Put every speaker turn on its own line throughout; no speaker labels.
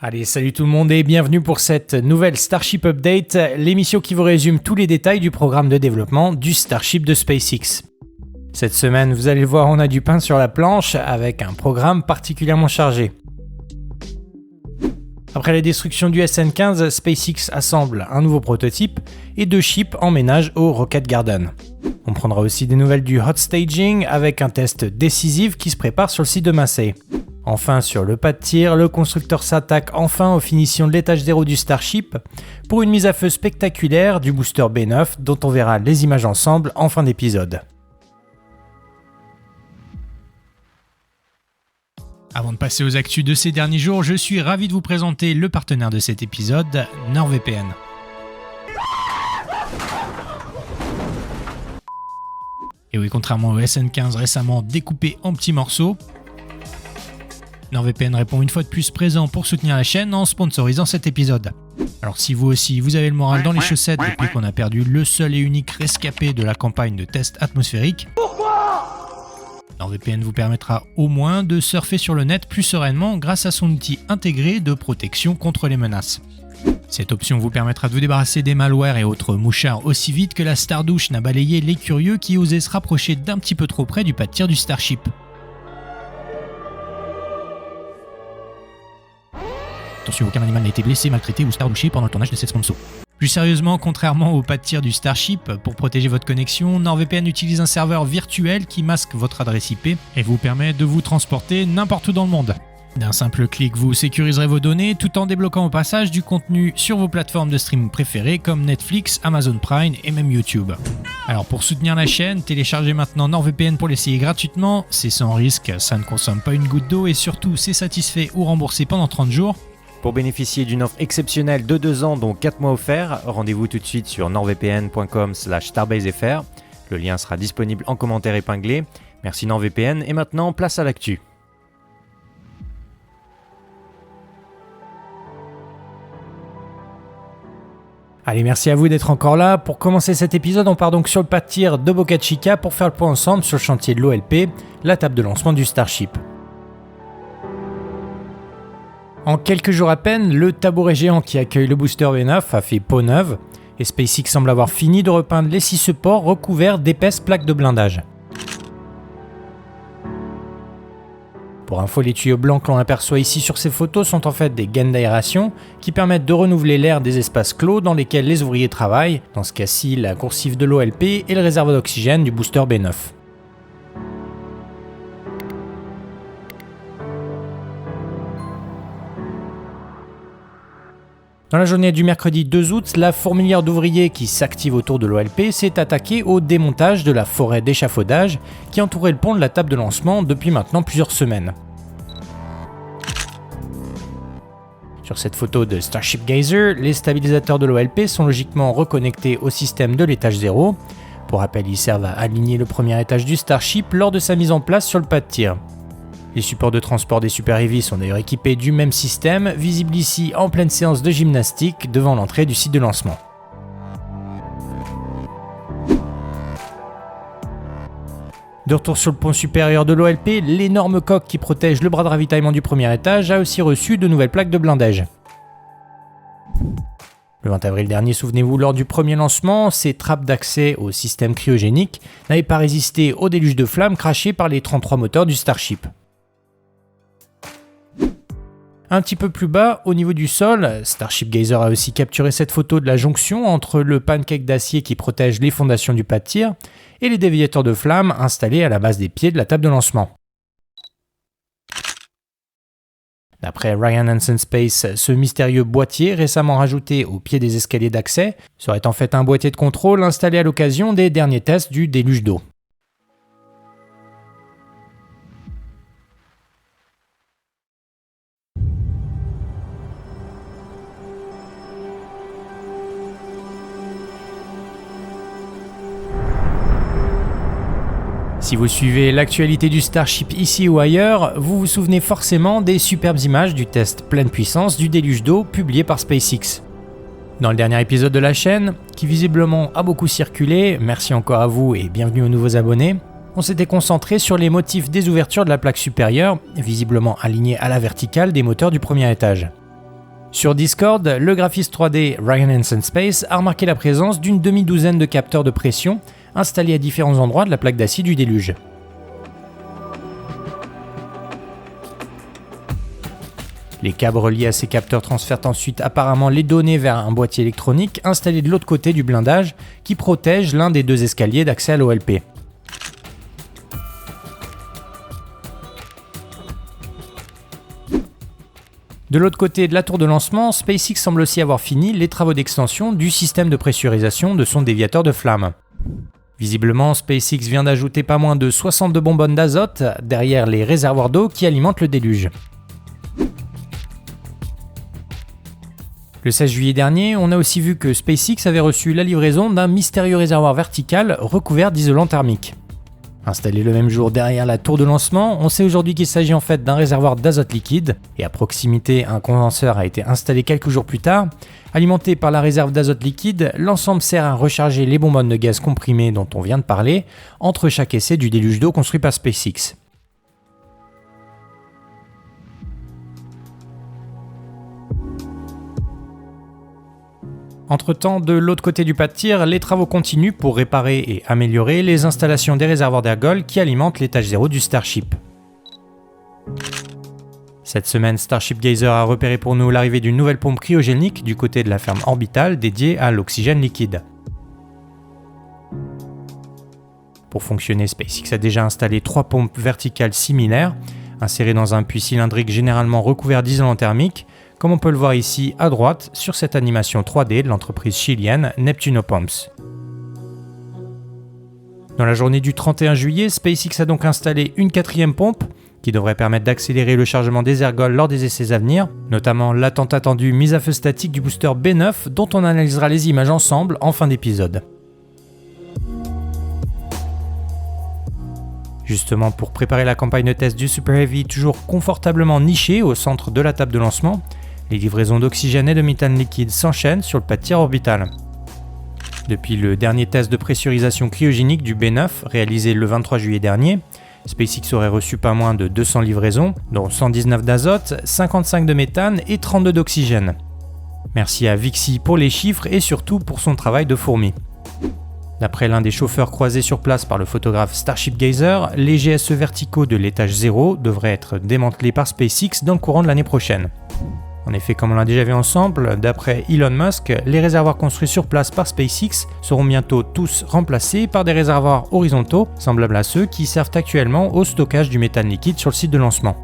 Allez, salut tout le monde et bienvenue pour cette nouvelle Starship Update, l'émission qui vous résume tous les détails du programme de développement du Starship de SpaceX. Cette semaine, vous allez le voir, on a du pain sur la planche avec un programme particulièrement chargé. Après la destruction du SN15, SpaceX assemble un nouveau prototype et 2 chips emménagent au Rocket Garden. On prendra aussi des nouvelles du hot staging avec un test décisif qui se prépare sur le site de Massey. Enfin, sur le pas de tir, le constructeur s'attaque enfin aux finitions de l'étage 0 du Starship pour une mise à feu spectaculaire du booster B9 dont on verra les images ensemble en fin d'épisode. Avant de passer aux actus de ces derniers jours, je suis ravi de vous présenter le partenaire de cet épisode, NordVPN. Et oui, contrairement au SN15 récemment découpé en petits morceaux, NordVPN répond une fois de plus présent pour soutenir la chaîne en sponsorisant cet épisode. Alors si vous aussi, vous avez le moral dans les chaussettes depuis qu'on a perdu le seul et unique rescapé de la campagne de test atmosphérique, NordVPN vous permettra au moins de surfer sur le net plus sereinement grâce à son outil intégré de protection contre les menaces. Cette option vous permettra de vous débarrasser des malwares et autres mouchards aussi vite que la Stardouche n'a balayé les curieux qui osaient se rapprocher d'un petit peu trop près du pas de tir du Starship. Attention, aucun animal n'a été blessé, maltraité ou stardouché pendant le tournage de cette sponsor. Plus sérieusement, contrairement au pas de tir du Starship, pour protéger votre connexion, NordVPN utilise un serveur virtuel qui masque votre adresse IP et vous permet de vous transporter n'importe où dans le monde. D'un simple clic, vous sécuriserez vos données tout en débloquant au passage du contenu sur vos plateformes de streaming préférées comme Netflix, Amazon Prime et même YouTube. Alors pour soutenir la chaîne, téléchargez maintenant NordVPN pour l'essayer gratuitement, c'est sans risque, ça ne consomme pas une goutte d'eau et surtout c'est satisfait ou remboursé pendant 30 jours. Pour bénéficier d'une offre exceptionnelle de 2 ans dont 4 mois offerts, rendez-vous tout de suite sur nordvpn.com/starbasefr. Le lien sera disponible en commentaire épinglé. Merci NordVPN et maintenant place à l'actu. Allez, merci à vous d'être encore là. Pour commencer cet épisode, on part donc sur le pas de tir de Boca Chica pour faire le point ensemble sur le chantier de l'OLP, la table de lancement du Starship. En quelques jours à peine, le tabouret géant qui accueille le booster B9 a fait peau neuve et SpaceX semble avoir fini de repeindre les 6 supports recouverts d'épaisses plaques de blindage. Pour info, les tuyaux blancs que l'on aperçoit ici sur ces photos sont en fait des gaines d'aération qui permettent de renouveler l'air des espaces clos dans lesquels les ouvriers travaillent, dans ce cas-ci la coursive de l'OLP et le réservoir d'oxygène du booster B9. Dans la journée du mercredi 2 août, la fourmilière d'ouvriers qui s'active autour de l'OLP s'est attaquée au démontage de la forêt d'échafaudage qui entourait le pont de la table de lancement depuis maintenant plusieurs semaines. Sur cette photo de Starship Gazer, les stabilisateurs de l'OLP sont logiquement reconnectés au système de l'étage 0. Pour rappel, ils servent à aligner le premier étage du Starship lors de sa mise en place sur le pas de tir. Les supports de transport des Super Heavy sont d'ailleurs équipés du même système, visible ici en pleine séance de gymnastique devant l'entrée du site de lancement. De retour sur le pont supérieur de l'OLP, l'énorme coque qui protège le bras de ravitaillement du premier étage a aussi reçu de nouvelles plaques de blindage. Le 20 avril dernier, souvenez-vous, lors du premier lancement, ces trappes d'accès au système cryogénique n'avaient pas résisté au déluge de flammes craché par les 33 moteurs du Starship. Un petit peu plus bas, au niveau du sol, Starship Gazer a aussi capturé cette photo de la jonction entre le pancake d'acier qui protège les fondations du pas de tir et les déviateurs de flammes installés à la base des pieds de la table de lancement. D'après Ryan Hansen Space, ce mystérieux boîtier récemment rajouté au pied des escaliers d'accès serait en fait un boîtier de contrôle installé à l'occasion des derniers tests du déluge d'eau. Si vous suivez l'actualité du Starship ici ou ailleurs, vous vous souvenez forcément des superbes images du test pleine puissance du déluge d'eau publié par SpaceX. Dans le dernier épisode de la chaîne, qui visiblement a beaucoup circulé, merci encore à vous et bienvenue aux nouveaux abonnés, on s'était concentré sur les motifs des ouvertures de la plaque supérieure, visiblement alignées à la verticale des moteurs du premier étage. Sur Discord, le graphiste 3D Ryan Hansen Space a remarqué la présence d'une demi-douzaine de capteurs de pression installés à différents endroits de la plaque d'acier du déluge. Les câbles reliés à ces capteurs transfèrent ensuite apparemment les données vers un boîtier électronique installé de l'autre côté du blindage qui protège l'un des deux escaliers d'accès à l'OLP. De l'autre côté de la tour de lancement, SpaceX semble aussi avoir fini les travaux d'extension du système de pressurisation de son déviateur de flamme. Visiblement, SpaceX vient d'ajouter pas moins de 62 bonbonnes d'azote derrière les réservoirs d'eau qui alimentent le déluge. Le 16 juillet dernier, on a aussi vu que SpaceX avait reçu la livraison d'un mystérieux réservoir vertical recouvert d'isolant thermique. Installé le même jour derrière la tour de lancement, on sait aujourd'hui qu'il s'agit en fait d'un réservoir d'azote liquide, et à proximité, un condenseur a été installé quelques jours plus tard. Alimenté par la réserve d'azote liquide, l'ensemble sert à recharger les bonbonnes de gaz comprimé dont on vient de parler, entre chaque essai du déluge d'eau construit par SpaceX. Entre-temps, de l'autre côté du pas de tir, les travaux continuent pour réparer et améliorer les installations des réservoirs d'ergol qui alimentent l'étage 0 du Starship. Cette semaine, Starship Gazer a repéré pour nous l'arrivée d'une nouvelle pompe cryogénique du côté de la ferme orbitale dédiée à l'oxygène liquide. Pour fonctionner, SpaceX a déjà installé 3 pompes verticales similaires, insérées dans un puits cylindrique généralement recouvert d'isolant thermique, comme on peut le voir ici à droite sur cette animation 3D de l'entreprise chilienne Neptuno Pumps. Dans la journée du 31 juillet, SpaceX a donc installé une 4e pompe qui devrait permettre d'accélérer le chargement des ergols lors des essais à venir, notamment la tant attendue mise à feu statique du booster B9 dont on analysera les images ensemble en fin d'épisode. Justement, pour préparer la campagne de test du Super Heavy toujours confortablement nichée au centre de la table de lancement, les livraisons d'oxygène et de méthane liquide s'enchaînent sur le pas de tir orbital. Depuis le dernier test de pressurisation cryogénique du B9 réalisé le 23 juillet dernier, SpaceX aurait reçu pas moins de 200 livraisons, dont 119 d'azote, 55 de méthane et 32 d'oxygène. Merci à Vixi pour les chiffres et surtout pour son travail de fourmi. D'après l'un des chauffeurs croisés sur place par le photographe Starship Gazer, les GSE verticaux de l'étage 0 devraient être démantelés par SpaceX dans le courant de l'année prochaine. En effet, comme on l'a déjà vu ensemble, d'après Elon Musk, les réservoirs construits sur place par SpaceX seront bientôt tous remplacés par des réservoirs horizontaux, semblables à ceux qui servent actuellement au stockage du méthane liquide sur le site de lancement.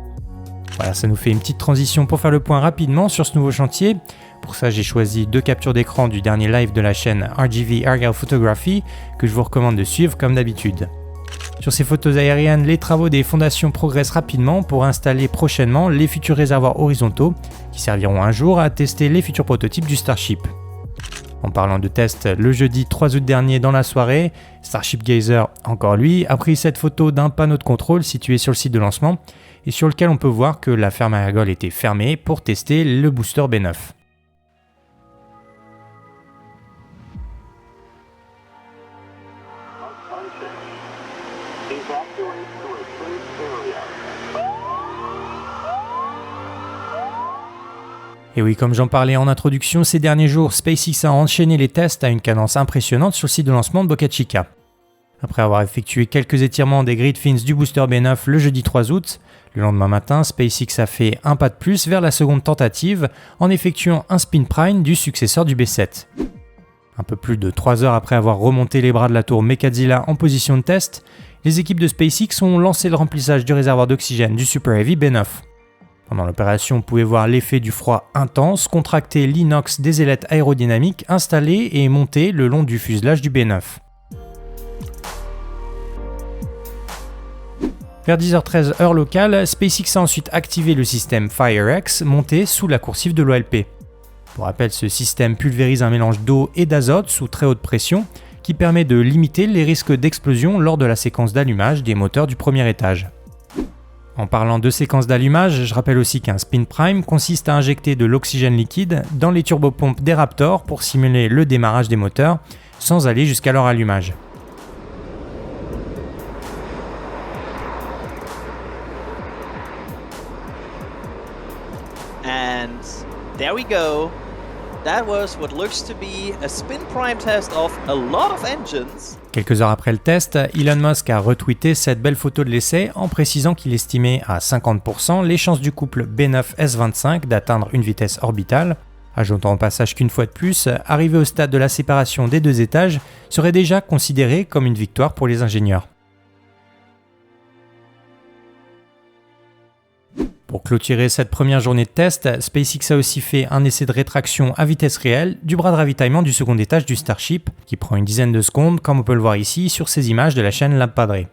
Voilà, ça nous fait une petite transition pour faire le point rapidement sur ce nouveau chantier. Pour ça, j'ai choisi 2 captures d'écran du dernier live de la chaîne RGV Aerial Photography que je vous recommande de suivre comme d'habitude. Sur ces photos aériennes, les travaux des fondations progressent rapidement pour installer prochainement les futurs réservoirs horizontaux qui serviront un jour à tester les futurs prototypes du Starship. En parlant de test, le jeudi 3 août dernier dans la soirée, Starship Gazer, encore lui, a pris cette photo d'un panneau de contrôle situé sur le site de lancement et sur lequel on peut voir que la ferme à ergol était fermée pour tester le booster B9. Et oui, comme j'en parlais en introduction, ces derniers jours, SpaceX a enchaîné les tests à une cadence impressionnante sur le site de lancement de Boca Chica. Après avoir effectué quelques étirements des grid fins du booster B9 le jeudi 3 août, le lendemain matin, SpaceX a fait un pas de plus vers la seconde tentative en effectuant un spin prime du successeur du B7. Un peu plus de 3 heures après avoir remonté les bras de la tour Mechazilla en position de test, les équipes de SpaceX ont lancé le remplissage du réservoir d'oxygène du Super Heavy B9. Pendant l'opération, on pouvait voir l'effet du froid intense contracter l'inox des ailettes aérodynamiques installées et montées le long du fuselage du B9. Vers 10h13 heure locale, SpaceX a ensuite activé le système FireX monté sous la coursive de l'OLP. Pour rappel, ce système pulvérise un mélange d'eau et d'azote sous très haute pression qui permet de limiter les risques d'explosion lors de la séquence d'allumage des moteurs du premier étage. En parlant de séquence d'allumage, je rappelle aussi qu'un spin prime consiste à injecter de l'oxygène liquide dans les turbopompes des Raptor pour simuler le démarrage des moteurs sans aller jusqu'à leur allumage.
there we go. That was what looks to be a spin prime test of a lot of engines.
Quelques heures après le test, Elon Musk a retweeté cette belle photo de l'essai en précisant qu'il estimait à 50% les chances du couple B9S25 d'atteindre une vitesse orbitale, ajoutant au passage qu'une fois de plus, arriver au stade de la séparation des deux étages serait déjà considéré comme une victoire pour les ingénieurs. Pour clôturer cette première journée de test, SpaceX a aussi fait un essai de rétraction à vitesse réelle du bras de ravitaillement du second étage du Starship, qui prend une dizaine de secondes, comme on peut le voir ici sur ces images de la chaîne Lab Padre.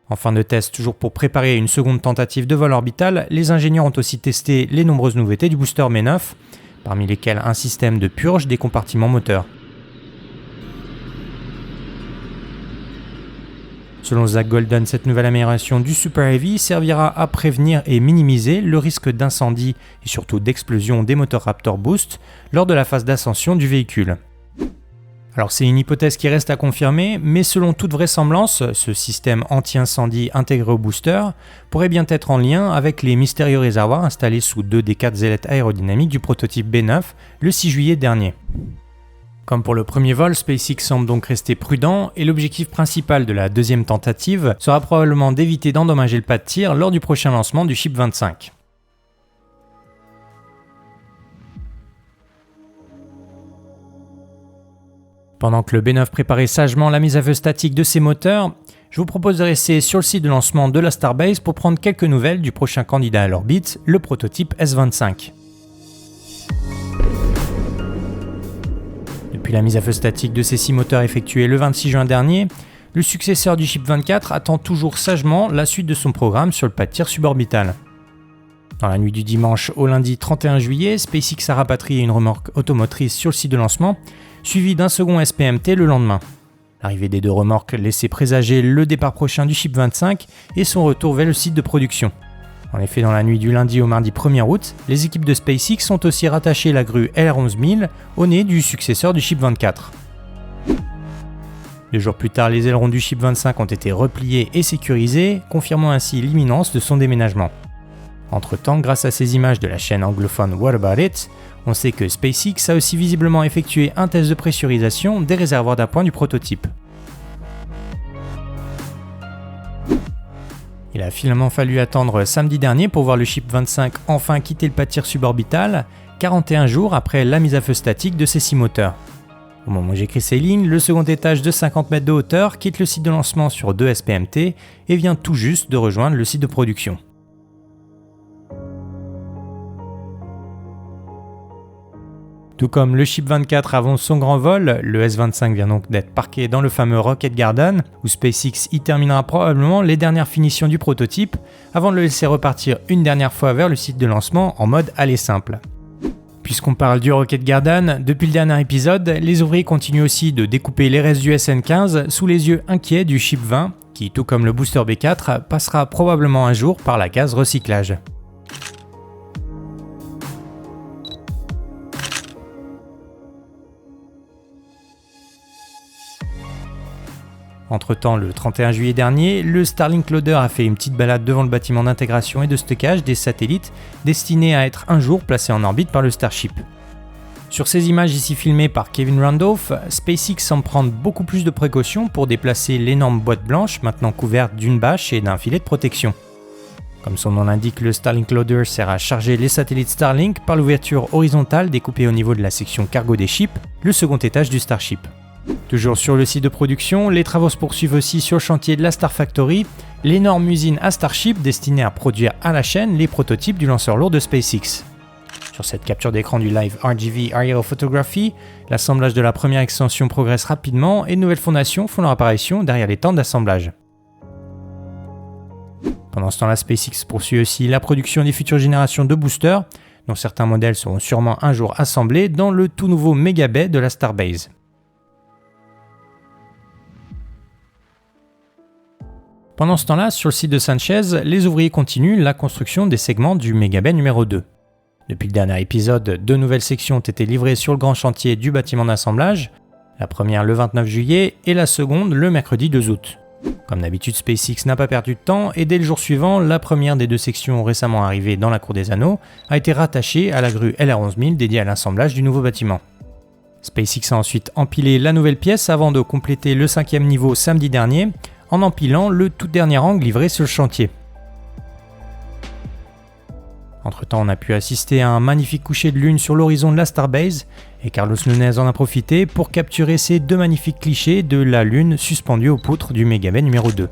En fin de test, toujours pour préparer une seconde tentative de vol orbital, les ingénieurs ont aussi testé les nombreuses nouveautés du booster M9, parmi lesquelles un système de purge des compartiments moteurs. Selon Zach Golden, cette nouvelle amélioration du Super Heavy servira à prévenir et minimiser le risque d'incendie et surtout d'explosion des moteurs Raptor Boost lors de la phase d'ascension du véhicule. Alors c'est une hypothèse qui reste à confirmer, mais selon toute vraisemblance, ce système anti-incendie intégré au booster pourrait bien être en lien avec les mystérieux réservoirs installés sous 2 des 4 ailettes aérodynamiques du prototype B9 le 6 juillet dernier. Comme pour le premier vol, SpaceX semble donc rester prudent et l'objectif principal de la deuxième tentative sera probablement d'éviter d'endommager le pas de tir lors du prochain lancement du Ship 25. Pendant que le B9 préparait sagement la mise à feu statique de ses moteurs, je vous propose de rester sur le site de lancement de la Starbase pour prendre quelques nouvelles du prochain candidat à l'orbite, le prototype S25. Depuis la mise à feu statique de ces 6 moteurs effectuée le 26 juin dernier, le successeur du Ship 24 attend toujours sagement la suite de son programme sur le pas de tir suborbital. Dans la nuit du dimanche au lundi 31 juillet, SpaceX a rapatrié une remorque automotrice sur le site de lancement, suivi d'un second SPMT le lendemain. L'arrivée des 2 remorques laissait présager le départ prochain du Ship 25 et son retour vers le site de production. En effet, dans la nuit du lundi au mardi 1er août, les équipes de SpaceX ont aussi rattaché la grue LR11000 au nez du successeur du Ship 24. 2 jours plus tard, les ailerons du Ship 25 ont été repliés et sécurisés, confirmant ainsi l'imminence de son déménagement. Entre-temps, grâce à ces images de la chaîne anglophone What About It, on sait que SpaceX a aussi visiblement effectué un test de pressurisation des réservoirs d'appoint du prototype. Il a finalement fallu attendre samedi dernier pour voir le Ship 25 enfin quitter le pas de tir suborbital, 41 jours après la mise à feu statique de ses 6 moteurs. Au moment où j'écris ces lignes, le second étage de 50 mètres de hauteur quitte le site de lancement sur 2 SPMT et vient tout juste de rejoindre le site de production. Tout comme le Ship 24 avant son grand vol, le S25 vient donc d'être parqué dans le fameux Rocket Garden, où SpaceX y terminera probablement les dernières finitions du prototype, avant de le laisser repartir une dernière fois vers le site de lancement en mode aller simple. Puisqu'on parle du Rocket Garden, depuis le dernier épisode, les ouvriers continuent aussi de découper les restes du SN15 sous les yeux inquiets du Ship 20, qui, tout comme le booster B4, passera probablement un jour par la case recyclage. Entre-temps, le 31 juillet dernier, le Starlink Loader a fait une petite balade devant le bâtiment d'intégration et de stockage des satellites destinés à être un jour placés en orbite par le Starship. Sur ces images ici filmées par Kevin Randolph, SpaceX semble prendre beaucoup plus de précautions pour déplacer l'énorme boîte blanche maintenant couverte d'une bâche et d'un filet de protection. Comme son nom l'indique, le Starlink Loader sert à charger les satellites Starlink par l'ouverture horizontale découpée au niveau de la section cargo des ships, le second étage du Starship. Toujours sur le site de production, les travaux se poursuivent aussi sur le chantier de la Star Factory, l'énorme usine à Starship destinée à produire à la chaîne les prototypes du lanceur lourd de SpaceX. Sur cette capture d'écran du live RGV Aerial Photography, l'assemblage de la première extension progresse rapidement et de nouvelles fondations font leur apparition derrière les tentes d'assemblage. Pendant ce temps-là, SpaceX poursuit aussi la production des futures générations de boosters, dont certains modèles seront sûrement un jour assemblés dans le tout nouveau Mega Bay de la Starbase. Pendant ce temps-là, sur le site de Sanchez, les ouvriers continuent la construction des segments du Mega Bay numéro 2. Depuis le dernier épisode, 2 nouvelles sections ont été livrées sur le grand chantier du bâtiment d'assemblage, la première le 29 juillet et la seconde le mercredi 2 août. Comme d'habitude, SpaceX n'a pas perdu de temps et dès le jour suivant, la première des 2 sections récemment arrivées dans la Cour des Anneaux a été rattachée à la grue LR11000 dédiée à l'assemblage du nouveau bâtiment. SpaceX a ensuite empilé la nouvelle pièce avant de compléter le 5e niveau samedi dernier en empilant le tout dernier angle livré sur le chantier. Entre-temps, on a pu assister à un magnifique coucher de lune sur l'horizon de la Starbase et Carlos Nunez en a profité pour capturer ces 2 magnifiques clichés de la lune suspendue aux poutres du Mégabay numéro 2.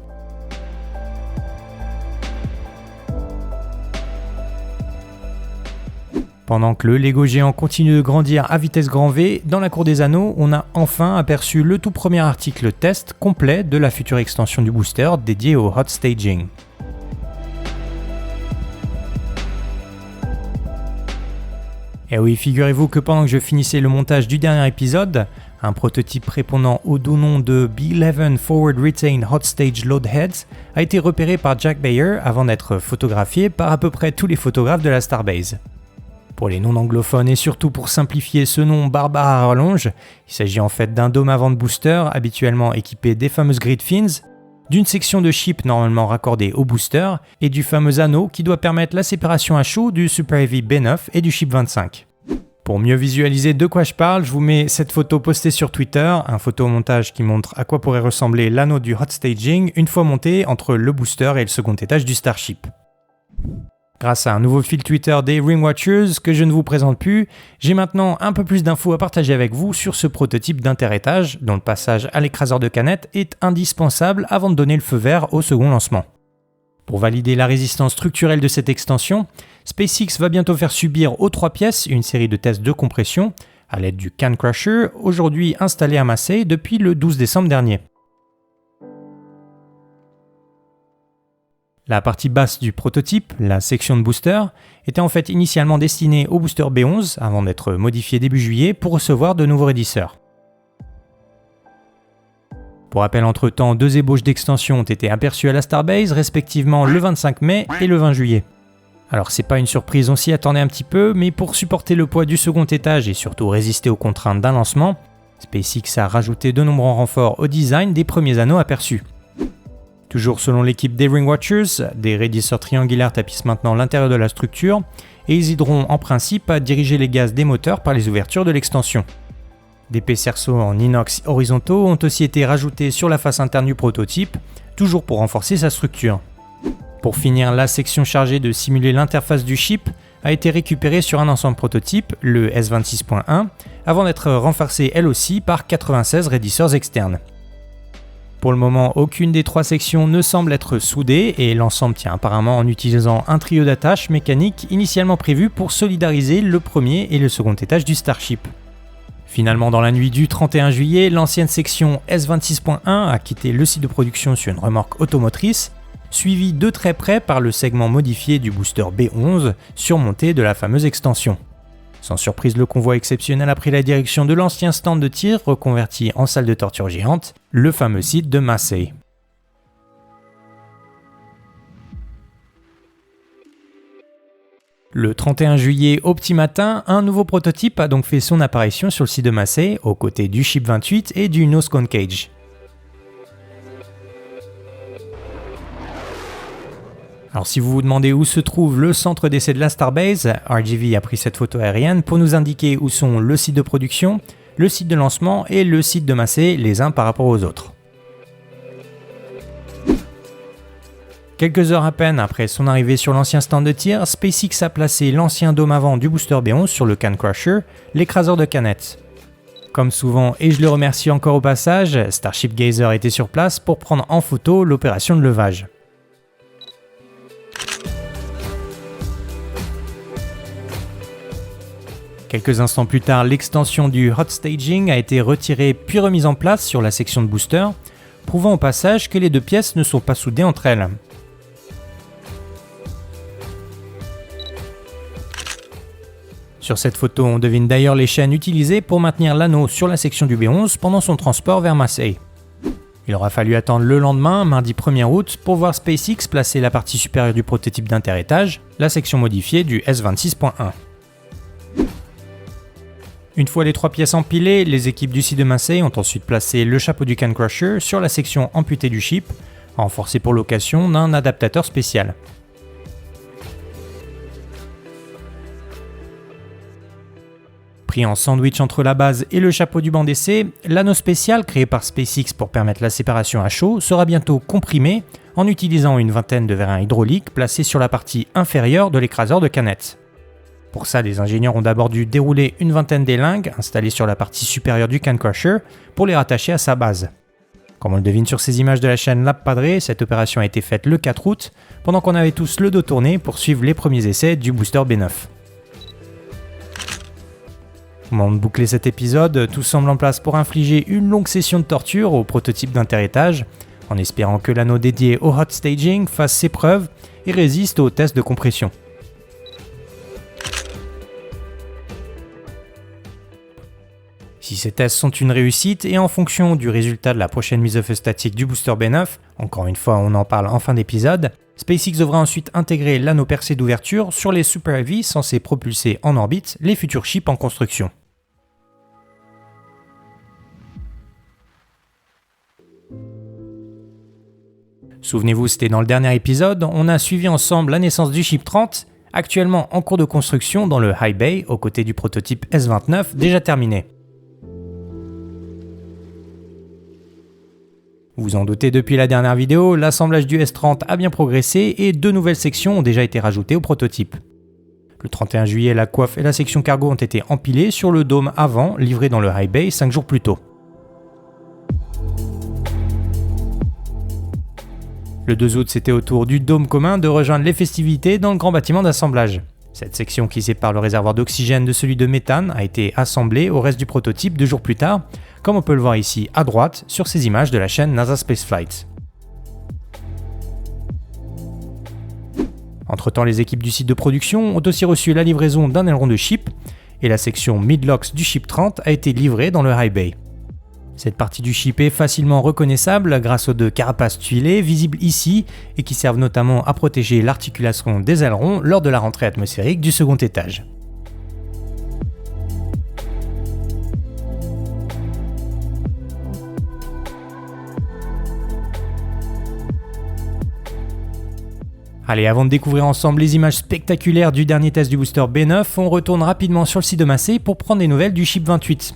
Pendant que le Lego géant continue de grandir à vitesse grand V, dans la Cour des Anneaux, on a enfin aperçu le tout premier article test complet de la future extension du booster dédiée au hot staging. Et oui, figurez-vous que pendant que je finissais le montage du dernier épisode, un prototype répondant au doux nom de B11 Forward Retain Hot Stage Load Heads a été repéré par Jack Bayer avant d'être photographié par à peu près tous les photographes de la Starbase. Pour les non-anglophones et surtout pour simplifier ce nom barbare à rallonge, il s'agit en fait d'un dôme avant de booster habituellement équipé des fameuses grid fins, d'une section de chip normalement raccordée au booster et du fameux anneau qui doit permettre la séparation à chaud du Super Heavy B9 et du chip 25. Pour mieux visualiser de quoi je parle, je vous mets cette photo postée sur Twitter, un photomontage qui montre à quoi pourrait ressembler l'anneau du hot staging une fois monté entre le booster et le second étage du Starship. Grâce à un nouveau fil Twitter des Ringwatchers que je ne vous présente plus, j'ai maintenant un peu plus d'infos à partager avec vous sur ce prototype d'interétage dont le passage à l'écraseur de canettes est indispensable avant de donner le feu vert au second lancement. Pour valider la résistance structurelle de cette extension, SpaceX va bientôt faire subir aux 3 pièces une série de tests de compression à l'aide du Can Crusher, aujourd'hui installé à Massey depuis le 12 décembre dernier. La partie basse du prototype, la section de booster, était en fait initialement destinée au booster B11 avant d'être modifié début juillet pour recevoir de nouveaux raidisseurs. Pour rappel, entre-temps, 2 ébauches d'extension ont été aperçues à la Starbase, respectivement le 25 mai et le 20 juillet. Alors c'est pas une surprise, on s'y attendait un petit peu, mais pour supporter le poids du second étage et surtout résister aux contraintes d'un lancement, SpaceX a rajouté de nombreux renforts au design des premiers anneaux aperçus. Toujours selon l'équipe des Ringwatchers, des raidisseurs triangulaires tapissent maintenant l'intérieur de la structure et ils aideront en principe à diriger les gaz des moteurs par les ouvertures de l'extension. D'épais cerceaux en inox horizontaux ont aussi été rajoutés sur la face interne du prototype, toujours pour renforcer sa structure. Pour finir, la section chargée de simuler l'interface du chip a été récupérée sur un ensemble prototype, le S26.1, avant d'être renforcée elle aussi par 96 raidisseurs externes. Pour le moment, aucune des 3 sections ne semble être soudée et l'ensemble tient apparemment en utilisant un trio d'attaches mécaniques initialement prévu pour solidariser le premier et le second étage du Starship. Finalement, dans la nuit du 31 juillet, l'ancienne section S26.1 a quitté le site de production sur une remorque automotrice, suivie de très près par le segment modifié du booster B11, surmonté de la fameuse extension. Sans surprise, le convoi exceptionnel a pris la direction de l'ancien stand de tir reconverti en salle de torture géante, le fameux site de Massey. Le 31 juillet au petit matin, un nouveau prototype a donc fait son apparition sur le site de Massey, aux côtés du Ship 28 et du Nose Cone Cage. Alors si vous vous demandez où se trouve le centre d'essai de la Starbase, RGV a pris cette photo aérienne pour nous indiquer où sont le site de production, le site de lancement et le site de Massey, les uns par rapport aux autres. Quelques heures à peine après son arrivée sur l'ancien stand de tir, SpaceX a placé l'ancien dôme avant du booster B11 sur le Can Crusher, l'écraseur de canettes. Comme souvent, et je le remercie encore au passage, Starship Gazer était sur place pour prendre en photo l'opération de levage. Quelques instants plus tard, l'extension du hot staging a été retirée puis remise en place sur la section de booster, prouvant au passage que les 2 pièces ne sont pas soudées entre elles. Sur cette photo, on devine d'ailleurs les chaînes utilisées pour maintenir l'anneau sur la section du B11 pendant son transport vers Massey. Il aura fallu attendre le lendemain, mardi 1er août, pour voir SpaceX placer la partie supérieure du prototype d'interétage, la section modifiée du S26.1. Une fois les 3 pièces empilées, les équipes du site de Massey ont ensuite placé le chapeau du Can Crusher sur la section amputée du chip, renforcé pour l'occasion d'un adaptateur spécial. Pris en sandwich entre la base et le chapeau du banc d'essai, l'anneau spécial créé par SpaceX pour permettre la séparation à chaud sera bientôt comprimé en utilisant une vingtaine de vérins hydrauliques placés sur la partie inférieure de l'écraseur de canettes. Pour ça, les ingénieurs ont d'abord dû dérouler une vingtaine d'élingues installées sur la partie supérieure du can crusher pour les rattacher à sa base. Comme on le devine sur ces images de la chaîne Lab Padre, cette opération a été faite le 4 août, pendant qu'on avait tous le dos tourné pour suivre les premiers essais du booster B9. Au moment de boucler cet épisode, tout semble en place pour infliger une longue session de torture au prototype d'interétage, en espérant que l'anneau dédié au hot staging fasse ses preuves et résiste aux tests de compression. Si ces tests sont une réussite et en fonction du résultat de la prochaine mise au feu statique du booster B9, encore une fois on en parle en fin d'épisode, SpaceX devra ensuite intégrer l'anneau percé d'ouverture sur les Super Heavy censés propulser en orbite les futurs chips en construction. Souvenez-vous, c'était dans le dernier épisode, on a suivi ensemble la naissance du chip 30, actuellement en cours de construction dans le High Bay aux côtés du prototype S29 déjà terminé. Vous vous en doutez depuis la dernière vidéo, l'assemblage du S30 a bien progressé et 2 nouvelles sections ont déjà été rajoutées au prototype. Le 31 juillet, la coiffe et la section cargo ont été empilées sur le dôme avant, livré dans le High Bay 5 jours plus tôt. Le 2 août, c'était au tour du dôme commun de rejoindre les festivités dans le grand bâtiment d'assemblage. Cette section qui sépare le réservoir d'oxygène de celui de méthane a été assemblée au reste du prototype 2 jours plus tard, comme on peut le voir ici à droite sur ces images de la chaîne NASA Spaceflight. Entre-temps, les équipes du site de production ont aussi reçu la livraison d'un aileron de chip et la section Midlocks du chip 30 a été livrée dans le High Bay. Cette partie du chip est facilement reconnaissable grâce aux 2 carapaces tuilées visibles ici et qui servent notamment à protéger l'articulation des ailerons lors de la rentrée atmosphérique du second étage. Allez, avant de découvrir ensemble les images spectaculaires du dernier test du booster B9, on retourne rapidement sur le site de Massey pour prendre des nouvelles du chip 28.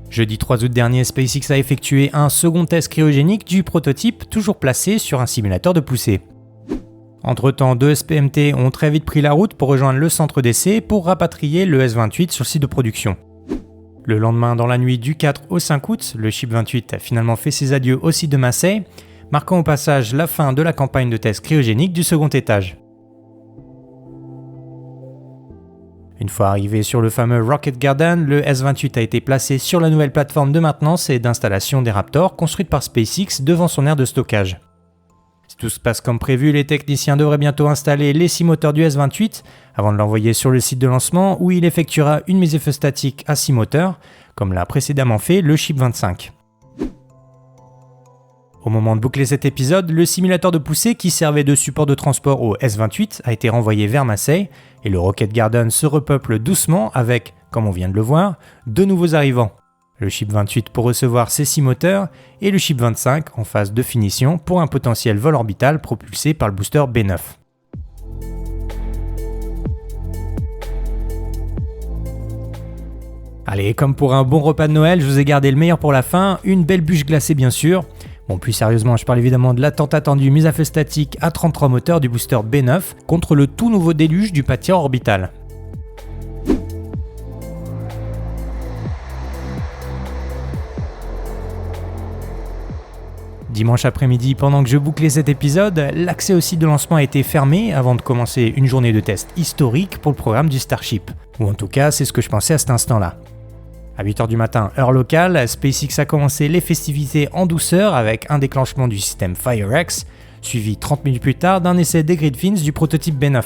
Jeudi 3 août dernier, SpaceX a effectué un second test cryogénique du prototype, toujours placé sur un simulateur de poussée. Entre-temps, 2 SPMT ont très vite pris la route pour rejoindre le centre d'essai pour rapatrier le S28 sur le site de production. Le lendemain, dans la nuit du 4 au 5 août, le chip 28 a finalement fait ses adieux au site de Massey, marquant au passage la fin de la campagne de test cryogénique du second étage. Une fois arrivé sur le fameux Rocket Garden, le S28 a été placé sur la nouvelle plateforme de maintenance et d'installation des Raptors construite par SpaceX devant son aire de stockage. Si tout se passe comme prévu, les techniciens devraient bientôt installer les 6 moteurs du S28 avant de l'envoyer sur le site de lancement où il effectuera une mise à feu statique à 6 moteurs, comme l'a précédemment fait le chip 25. Au moment de boucler cet épisode, le simulateur de poussée qui servait de support de transport au S28 a été renvoyé vers Massey et le Rocket Garden se repeuple doucement avec, comme on vient de le voir, 2 nouveaux arrivants. Le chip 28 pour recevoir ses 6 moteurs et le chip 25 en phase de finition pour un potentiel vol orbital propulsé par le booster B9. Allez, comme pour un bon repas de Noël, je vous ai gardé le meilleur pour la fin, une belle bûche glacée bien sûr. Bon, plus sérieusement, je parle évidemment de la tant attendue mise à feu statique à 33 moteurs du booster B9 contre le tout nouveau déluge du pâtier orbital. Dimanche après-midi, pendant que je bouclais cet épisode, l'accès au site de lancement a été fermé avant de commencer une journée de test historique pour le programme du Starship. Ou en tout cas, c'est ce que je pensais à cet instant-là. À 8h du matin, heure locale, SpaceX a commencé les festivités en douceur avec un déclenchement du système FireX, suivi 30 minutes plus tard d'un essai des grid fins du prototype B9.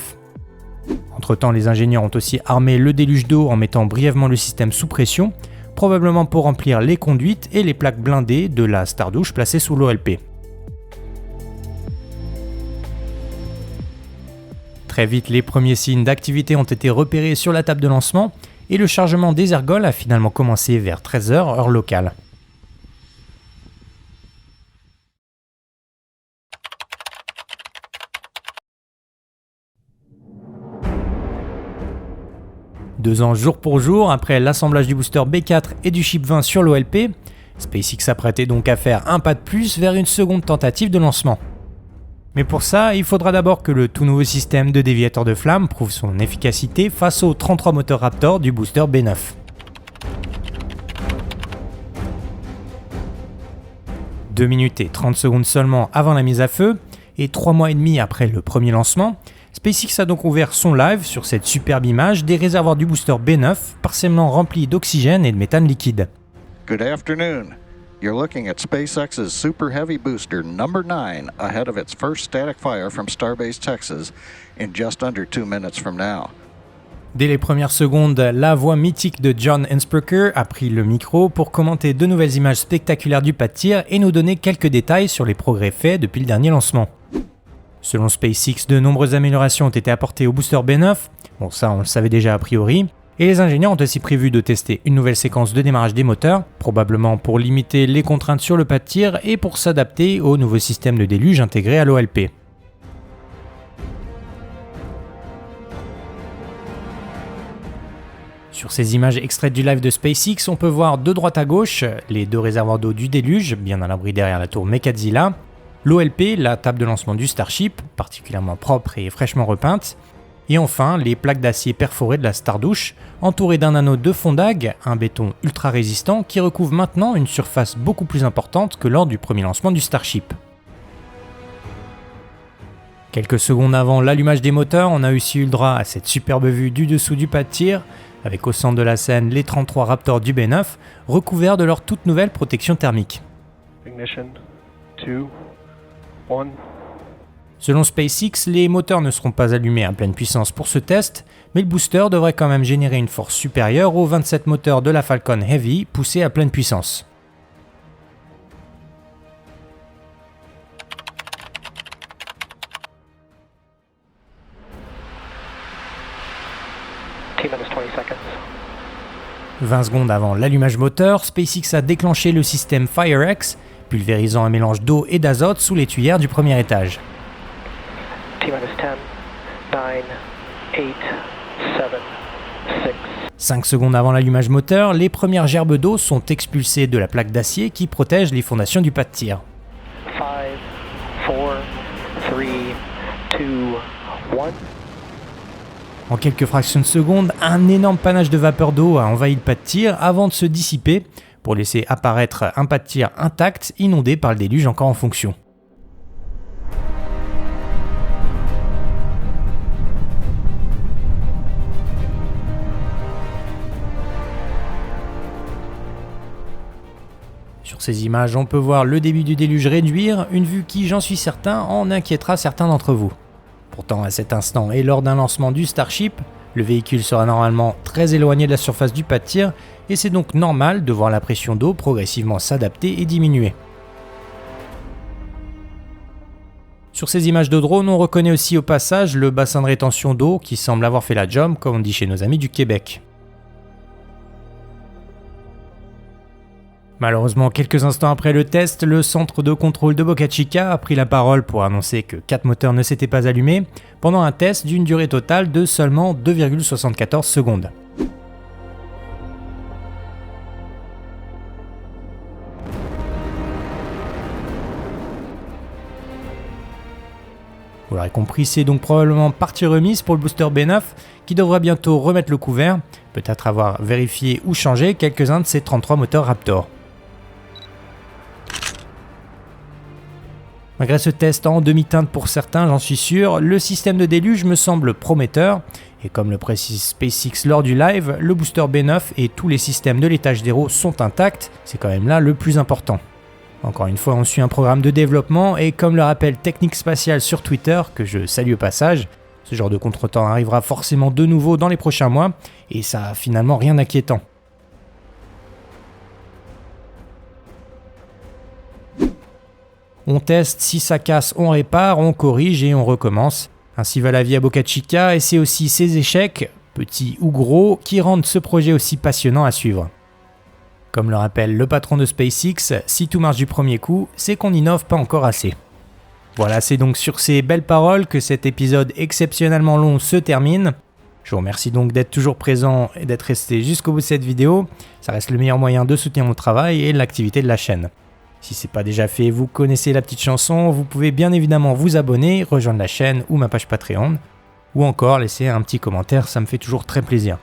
Entre-temps, les ingénieurs ont aussi armé le déluge d'eau en mettant brièvement le système sous pression, probablement pour remplir les conduites et les plaques blindées de la Stardouche placée sous l'OLP. Très vite, les premiers signes d'activité ont été repérés sur la table de lancement et le chargement des ergols a finalement commencé vers 13h heure locale. 2 ans jour pour jour après l'assemblage du booster B4 et du chip 20 sur l'OLP, SpaceX s'apprêtait donc à faire un pas de plus vers une seconde tentative de lancement. Mais pour ça, il faudra d'abord que le tout nouveau système de déviateur de flamme prouve son efficacité face aux 33 moteurs Raptor du booster B9. « 2 minutes et 30 secondes seulement avant la mise à feu, et 3 mois et demi après le premier lancement, SpaceX a donc ouvert son live sur cette superbe image des réservoirs du booster B9 partiellement remplis d'oxygène et de méthane liquide.
Good afternoon. You're looking at SpaceX's Super Heavy booster number 9 ahead of its first static fire from Starbase Texas in just under 2 minutes from now.
Dès les premières secondes, la voix mythique de John Insprucker a pris le micro pour commenter de nouvelles images spectaculaires du pas de tir et nous donner quelques détails sur les progrès faits depuis le dernier lancement. Selon SpaceX, de nombreuses améliorations ont été apportées au booster B9, bon ça on le savait déjà a priori, et les ingénieurs ont aussi prévu de tester une nouvelle séquence de démarrage des moteurs, probablement pour limiter les contraintes sur le pas de tir et pour s'adapter au nouveau système de déluge intégré à l'OLP. Sur ces images extraites du live de SpaceX, on peut voir de droite à gauche les 2 réservoirs d'eau du déluge, bien à l'abri derrière la tour Mechadzilla, l'OLP, la table de lancement du Starship, particulièrement propre et fraîchement repeinte, et enfin les plaques d'acier perforées de la Stardouche, entourées d'un anneau de fondag, un béton ultra résistant qui recouvre maintenant une surface beaucoup plus importante que lors du premier lancement du Starship. Quelques secondes avant l'allumage des moteurs, on a aussi eu le droit à cette superbe vue du dessous du pas de tir, avec au centre de la scène les 33 Raptors du B9, recouverts de leur toute nouvelle protection thermique.
Ignition, 2, 1.
Selon SpaceX, les moteurs ne seront pas allumés à pleine puissance pour ce test, mais le booster devrait quand même générer une force supérieure aux 27 moteurs de la Falcon Heavy poussés à pleine puissance.
T-minus 20 seconds.
20 secondes avant l'allumage moteur, SpaceX a déclenché le système FireX, pulvérisant un mélange d'eau et d'azote sous les tuyères du premier étage.
T-minus 10, 9, 8, 7, 6.
5 secondes avant l'allumage moteur, les premières gerbes d'eau sont expulsées de la plaque d'acier qui protège les fondations du pas de tir.
5, 4, 3, 2, 1.
En quelques fractions de secondes, un énorme panache de vapeur d'eau a envahi le pas de tir avant de se dissiper pour laisser apparaître un pas de tir intact inondé par le déluge encore en fonction. Sur ces images, on peut voir le début du déluge réduire, une vue qui, j'en suis certain, en inquiétera certains d'entre vous. Pourtant, à cet instant et lors d'un lancement du Starship, le véhicule sera normalement très éloigné de la surface du pas de tir et c'est donc normal de voir la pression d'eau progressivement s'adapter et diminuer. Sur ces images de drone, on reconnaît aussi au passage le bassin de rétention d'eau qui semble avoir fait la job, comme on dit chez nos amis du Québec. Malheureusement, quelques instants après le test, le centre de contrôle de Boca Chica a pris la parole pour annoncer que 4 moteurs ne s'étaient pas allumés pendant un test d'une durée totale de seulement 2,74 secondes. Vous l'aurez compris, c'est donc probablement partie remise pour le booster B9 qui devra bientôt remettre le couvert, peut-être avoir vérifié ou changé quelques-uns de ses 33 moteurs Raptor. Malgré ce test en demi-teinte pour certains, j'en suis sûr, le système de déluge me semble prometteur, et comme le précise SpaceX lors du live, le booster B9 et tous les systèmes de l'étage d'Hero sont intacts, c'est quand même là le plus important. Encore une fois, on suit un programme de développement, et comme le rappelle Technique Spatiale sur Twitter, que je salue au passage, ce genre de contretemps arrivera forcément de nouveau dans les prochains mois, et ça a finalement rien d'inquiétant. On teste, si ça casse, on répare, on corrige et on recommence. Ainsi va la vie à Boca Chica et c'est aussi ces échecs, petits ou gros, qui rendent ce projet aussi passionnant à suivre. Comme le rappelle le patron de SpaceX, si tout marche du premier coup, c'est qu'on n'innove pas encore assez. Voilà, c'est donc sur ces belles paroles que cet épisode exceptionnellement long se termine. Je vous remercie donc d'être toujours présent et d'être resté jusqu'au bout de cette vidéo. Ça reste le meilleur moyen de soutenir mon travail et l'activité de la chaîne. Si ce n'est pas déjà fait, vous connaissez la petite chanson, vous pouvez bien évidemment vous abonner, rejoindre la chaîne ou ma page Patreon, ou encore laisser un petit commentaire, ça me fait toujours très plaisir.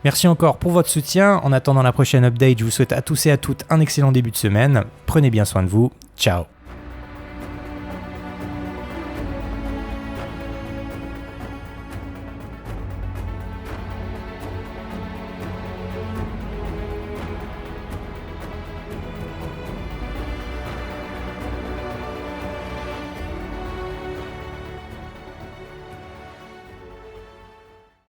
Merci encore pour votre soutien. En attendant la prochaine update, je vous souhaite à tous et à toutes un excellent début de semaine. Prenez bien soin de vous. Ciao.